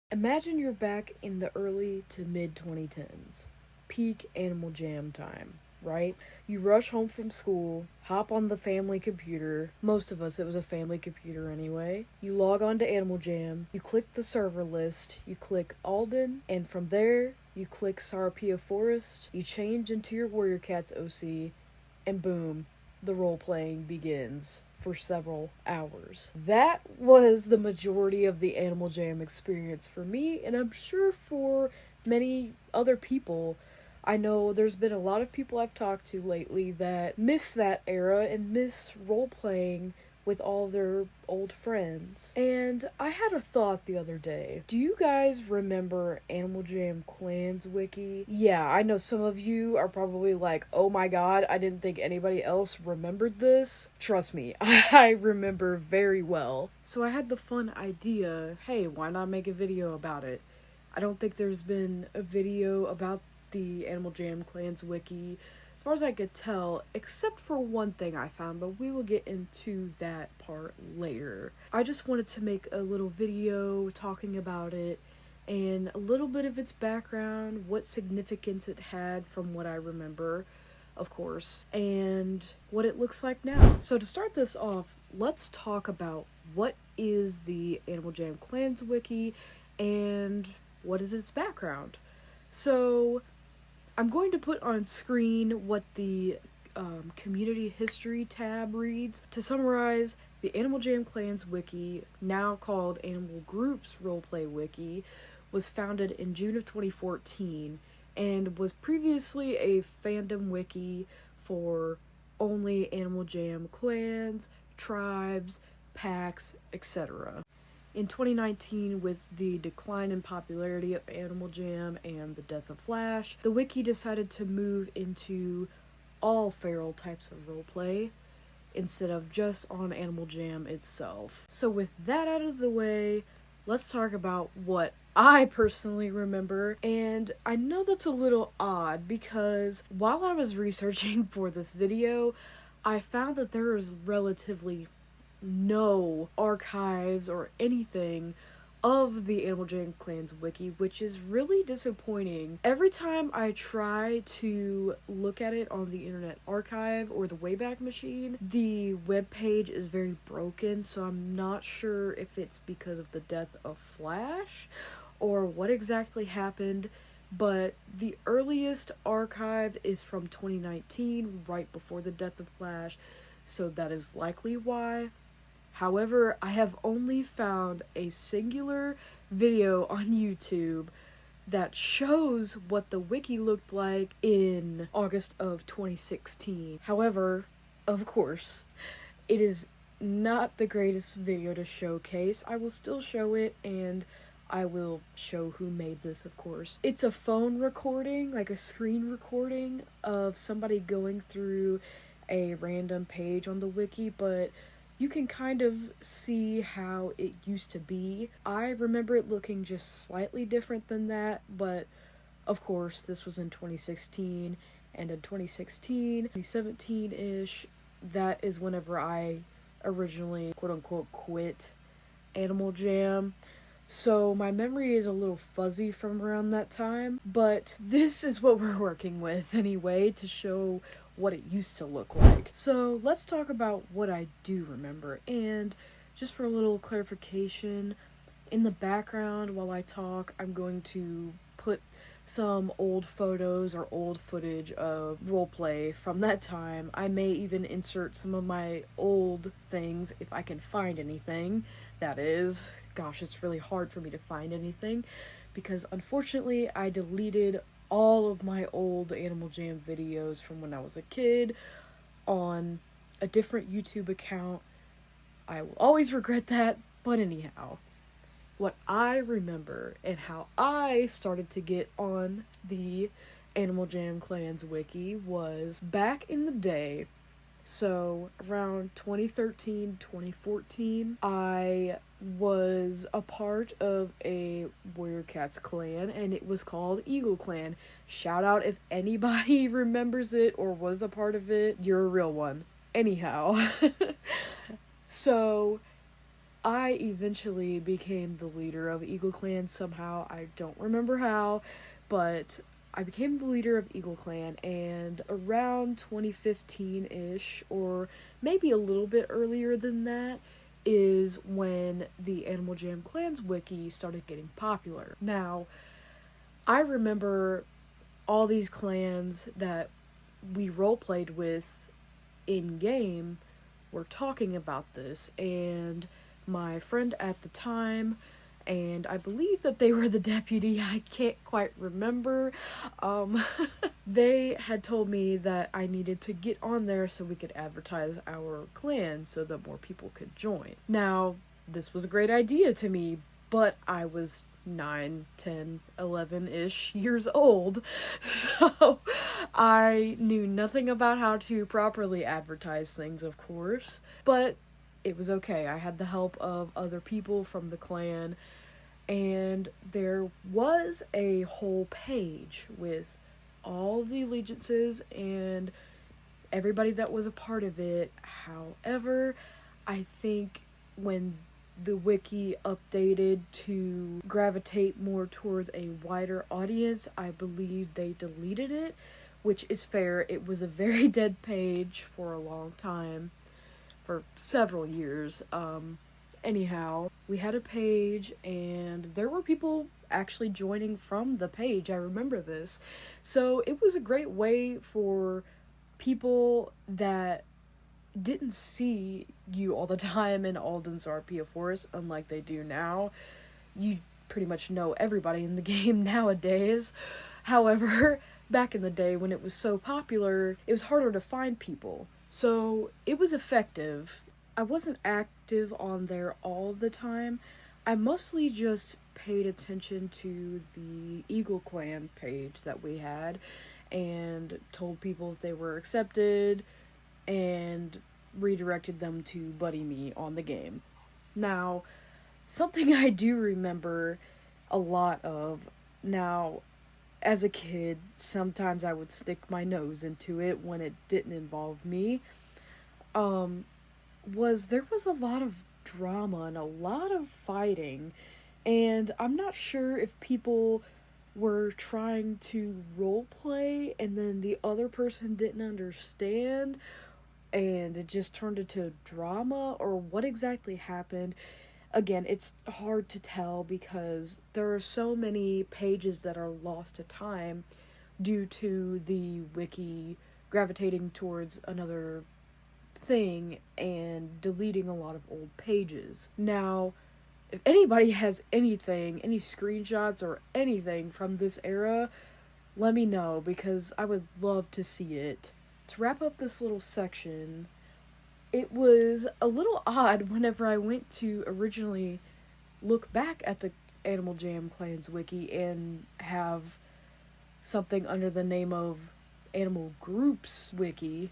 Imagine you're back in the early to mid 2010s, peak Animal Jam time, right? You rush home from school, hop on the family computer. Most of us, it was a family computer anyway. You log on to Animal Jam, you click the server list, you click Alden, and from there, you click Sarapia Forest, you change into your warriorcats OC, and boom, the role-playing begins for several hours. That was the majority of the Animal Jam experience for me, and I'm sure for many other people. I know there's been a lot of people I've talked to lately that miss that era and miss role-playing with all their old friends. And I had a thought the other day. Do you guys remember Animal Jam Clans Wiki? Yeah, I know some of you are probably like, oh my god, I didn't think anybody else remembered this. Trust me, I remember very well. So I had the fun idea, hey, why not make a video about it? I don't think there's been a video about the Animal Jam Clans Wiki, as far as I could tell, except for one thing I found, but we will get into that part later. I just wanted to make a little video talking about it and a little bit of its background, what significance it had from what I remember, of course, and what it looks like now. So to start this off, let's talk about what is the Animal Jam Clans Wiki and what is its background. So I'm going to put on screen what the community history tab reads. To summarize, the Animal Jam Clans Wiki, now called Animal Groups Roleplay Wiki, was founded in June of 2014 and was previously a fandom wiki for only Animal Jam clans, tribes, packs, etc. In 2019, with the decline in popularity of Animal Jam and the death of Flash, the wiki decided to move into all feral types of roleplay instead of just on Animal Jam itself. So with that out of the way, let's talk about what I personally remember. And I know that's a little odd because while I was researching for this video, I found that there is relatively no archives or anything of the Animal Jam Clans Wiki, which is really disappointing. Every time I try to look at it on the Internet Archive or the Wayback Machine, the webpage is very broken, so I'm not sure if it's because of the death of Flash or what exactly happened, but the earliest archive is from 2019, right before the death of Flash, so that is likely why. However, I have only found a singular video on YouTube that shows what the wiki looked like in August of 2016. However, of course, it is not the greatest video to showcase. I will still show it, and I will show who made this, of course. It's a phone recording, like a screen recording of somebody going through a random page on the wiki, but you can kind of see how it used to be. I remember it looking just slightly different than that, but of course this was in 2016, and in 2016, 2017-ish, that is whenever I originally quote-unquote quit Animal Jam. So my memory is a little fuzzy from around that time, but this is what we're working with anyway to show what it used to look like. So let's talk about what I do remember, and just for a little clarification, in the background while I talk, I'm going to put some old photos or old footage of roleplay from that time. I may even insert some of my old things if I can find anything, that is. Gosh, it's really hard for me to find anything because unfortunately I deleted all of my old Animal Jam videos from when I was a kid on a different YouTube account. I will always regret that, but anyhow, what I remember and how I started to get on the Animal Jam Clans Wiki was back in the day. So around 2013, 2014, I was a part of a warriorcats clan, and it was called Eagle Clan. Shout out if anybody remembers it or was a part of it. You're a real one. Anyhow. So I eventually became the leader of Eagle Clan somehow. I don't remember how, but I became the leader of Eagle Clan, and around 2015-ish, or maybe a little bit earlier than that, is when the Animal Jam Clans Wiki started getting popular. Now, I remember all these clans that we roleplayed with in-game were talking about this, and my friend at the time, and I believe that they were the deputy, I can't quite remember, they had told me that I needed to get on there so we could advertise our clan so that more people could join. Now, this was a great idea to me, but I was 9, 10, 11-ish years old, so I knew nothing about how to properly advertise things, of course, but it was okay. I had the help of other people from the clan, and there was a whole page with all the allegiances and everybody that was a part of it. However, I think when the wiki updated to gravitate more towards a wider audience, I believe they deleted it, which is fair. It was a very dead page for a long time, for several years. Anyhow, we had a page, and there were people actually joining from the page. I remember this. So it was a great way for people that didn't see you all the time in Alden's RP Forest, unlike they do now. You pretty much know everybody in the game nowadays. However, back in the day when it was so popular, it was harder to find people. So it was effective. I wasn't active on there all the time. I mostly just paid attention to the Eagle Clan page that we had and told people if they were accepted and redirected them to buddy me on the game. Now, something I do remember a lot of, now, as a kid, sometimes I would stick my nose into it when it didn't involve me, there was a lot of drama and a lot of fighting, and I'm not sure if people were trying to roleplay and then the other person didn't understand and it just turned into drama, or what exactly happened. Again, it's hard to tell because there are so many pages that are lost to time due to the wiki gravitating towards another thing and deleting a lot of old pages. Now, if anybody has anything, any screenshots or anything from this era, let me know because I would love to see it. To wrap up this little section, it was a little odd whenever I went to originally look back at the Animal Jam Clans Wiki and have something under the name of Animal Groups Wiki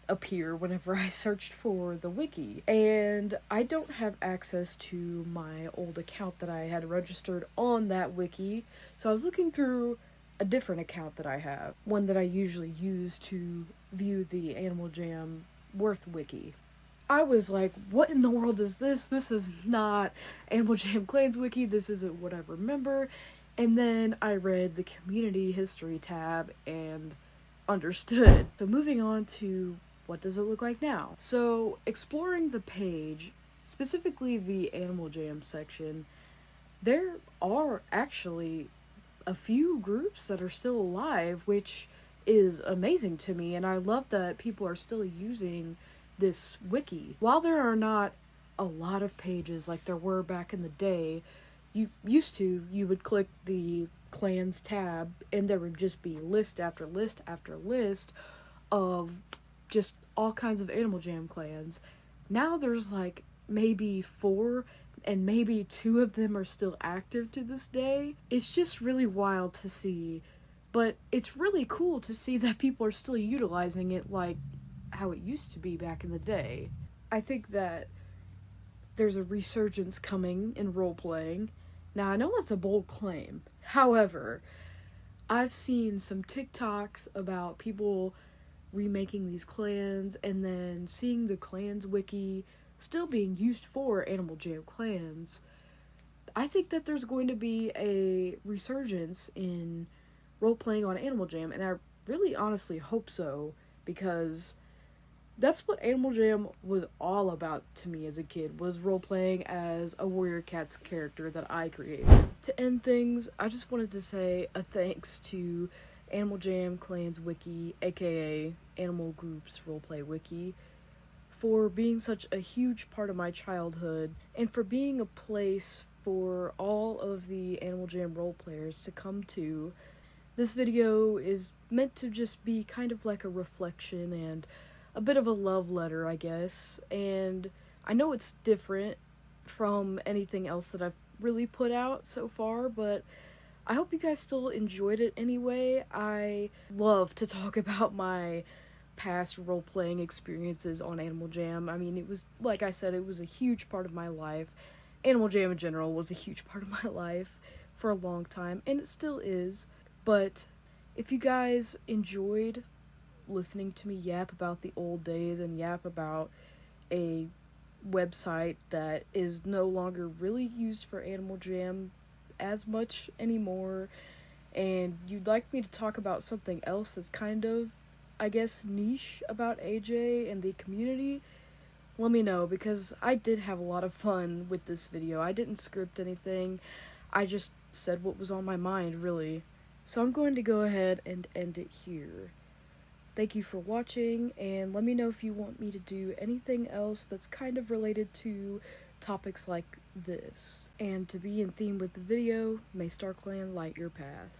appear whenever I searched for the wiki. And I don't have access to my old account that I had registered on that wiki, so I was looking through a different account that I have, one that I usually use to view the Animal Jam Worth wiki. I was like, what in the world is this? This is not Animal Jam Clans Wiki, this isn't what I remember. And then I read the community history tab and understood. So moving on to what does it look like now? So exploring the page, specifically the Animal Jam section, there are actually a few groups that are still alive, which is amazing to me, and I love that people are still using this wiki. While there are not a lot of pages like there were back in the day, you would click the clans tab and there would just be list after list after list of just all kinds of Animal Jam clans. Now there's like maybe 4, and maybe 2 of them are still active to this day. It's just really wild to see, but it's really cool to see that people are still utilizing it like how it used to be back in the day. I think that there's a resurgence coming in role-playing. Now, I know that's a bold claim. However, I've seen some TikToks about people remaking these clans and then seeing the clans wiki still being used for Animal Jam clans, I think that there's going to be a resurgence in role-playing on Animal Jam, and I really honestly hope so, because that's what Animal Jam was all about to me as a kid, was role-playing as a Warrior Cats character that I created. To end things, I just wanted to say a thanks to Animal Jam Clans Wiki, aka Animal Group's Roleplay Wiki, for being such a huge part of my childhood, and for being a place for all of the Animal Jam role players to come to. This video is meant to just be kind of like a reflection and a bit of a love letter, I guess, and I know it's different from anything else that I've really put out so far, but I hope you guys still enjoyed it anyway. I love to talk about my past role-playing experiences on Animal Jam. I mean, it was, like I said, it was a huge part of my life. Animal Jam in general was a huge part of my life for a long time, and it still is. But if you guys enjoyed listening to me yap about the old days and yap about a website that is no longer really used for Animal Jam as much anymore, and you'd like me to talk about something else that's kind of, I guess, niche about AJ and the community, let me know, because I did have a lot of fun with this video. I didn't script anything, I just said what was on my mind, really. So I'm going to go ahead and end it here. Thank you for watching, and let me know if you want me to do anything else that's kind of related to topics like this. And to be in theme with the video, may StarClan light your path.